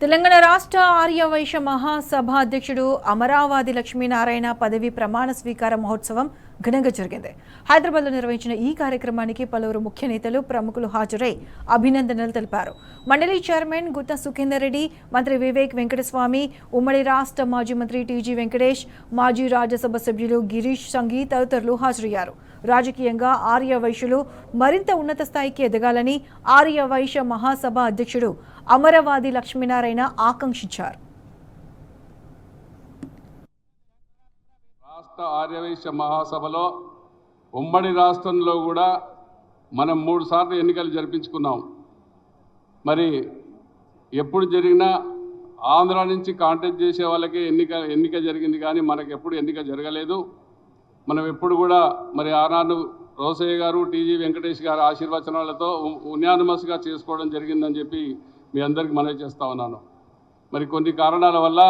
తెలంగాణ రాష్ట్ర ఆర్యవైశ్య మహాసభ అధ్యక్షుడు అమరావతి లక్ష్మీనారాయణ పదవి ప్రమాణ స్వీకార మహోత్సవం ఘనంగా జరిగింది. హైదరాబాద్లో నిర్వహించిన ఈ కార్యక్రమానికి పలువురు ముఖ్య నేతలు ప్రముఖులు హాజరై అభినందనలు తెలిపారు. మండలి చైర్మన్ గుత్తా సుఖేందర్ రెడ్డి, మంత్రి వివేక్ వెంకటస్వామి, ఉమ్మడి రాష్ట్ర మాజీ మంత్రి టీజీ వెంకటేష్, మాజీ రాజ్యసభ సభ్యులు గిరీష్ సంఘీ తదితరులు హాజరయ్యారు. రాజకీయంగా ఆర్యవైశ్యులు మరింత ఉన్నత స్థాయికి ఎదగాలని ఆర్యవైశ్య మహాసభ అధ్యక్షుడు అమరావతి లక్ష్మీనారాయణ ఆకాంక్షించారు. రాష్ట్ర ఆర్యవైశ్య మహాసభలో ఉమ్మడి రాష్ట్రంలో కూడా మనం 3 సార్లు ఎన్నికలు జరిపించుకున్నాం. మరి ఎప్పుడు జరిగినా ఆంధ్ర నుంచి కాంటాక్ట్ చేసే వాళ్ళకే ఎన్నిక జరిగింది, కానీ మనకు ఎప్పుడు ఎన్నిక జరగలేదు. మనం ఎప్పుడు కూడా మరి ఆనాడు రోసయ్య గారు, టీజీ వెంకటేష్ గారు ఆశీర్వచనాలతో ఉన్యానమస్గా చేసుకోవడం జరిగిందని చెప్పి మీ అందరికీ మనవి చేస్తూ ఉన్నాను. మరి కొన్ని కారణాల వల్ల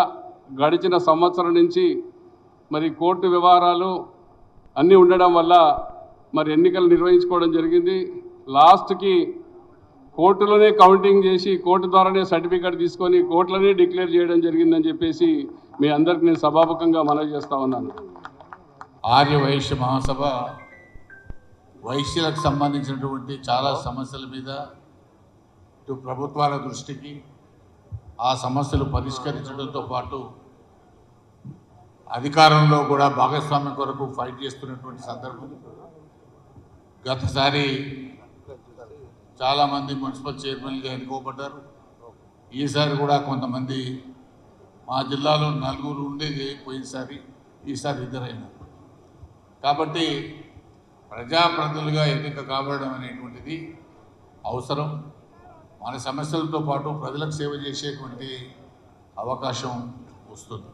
గడిచిన సంవత్సరం నుంచి మరి కోర్టు వ్యవహారాలు అన్నీ ఉండడం వల్ల మరి ఎన్నికలు నిర్వహించుకోవడం జరిగింది. లాస్ట్కి కోర్టులోనే కౌంటింగ్ చేసి కోర్టు ద్వారానే సర్టిఫికేట్ తీసుకొని కోర్టులోనే డిక్లేర్ చేయడం జరిగిందని చెప్పేసి మీ అందరికీ నేను సభాముఖంగా మనవి చేస్తూ ఉన్నాను. ఆర్యవైశ్య మహాసభ వైశ్యులకు సంబంధించినటువంటి చాలా సమస్యల మీద ఇటు ప్రభుత్వాల దృష్టికి ఆ సమస్యలు పరిష్కరించడంతో పాటు అధికారంలో కూడా భాగస్వామ్యం కొరకు ఫైట్ చేస్తున్నటువంటి సందర్భం. గతసారి చాలామంది మున్సిపల్ చైర్మన్గా ఎన్నుకోబడ్డారు. ఈసారి కూడా కొంతమంది, మా జిల్లాలో 4 ఉండేది పోయినసారి, ఈసారి 2 అయినారు. కాబట్టి ప్రజాప్రతినిధులుగా ఎన్నిక కావడం అనేటువంటిది అవసరం. మన సమస్యలతో పాటు ప్రజలకు సేవ చేసేటువంటి అవకాశం వస్తుంది.